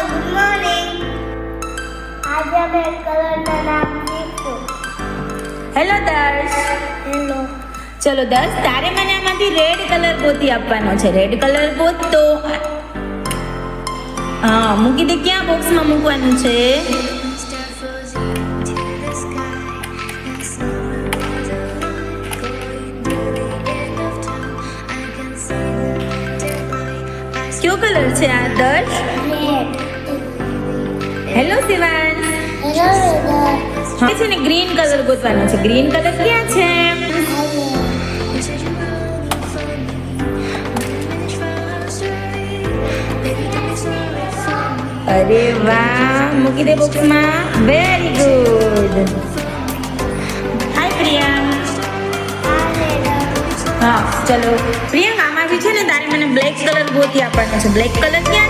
Good morning. આજે અમે કલરના નામ શીખશું. હેલો દર્શ. હેલો. ચલો દર્શ, તારે મને આમાંથી રેડ કલર ગોતી આપવાનો છે. રેડ કલર ગોતતો હા મૂકી દે. ક્યાં બોક્સમાં મૂકવાનું છે? કયો કલર છે આ Darsh? Red. Hello Shivansh. Hello Veda. હા છે ને ગ્રીન કલર ગોતવાનો છે. ગ્રીન કલર ક્યાં છે? અરે વાહ, મૂકી દે બોક્સમાં. Very good. હાય પ્રિયાંક. હા ચલો પ્રિયાંક, આમાંથી છે ને તારે મને બ્લેક કલર ગોતી આપવાનો છે. બ્લેક કલર ક્યાં?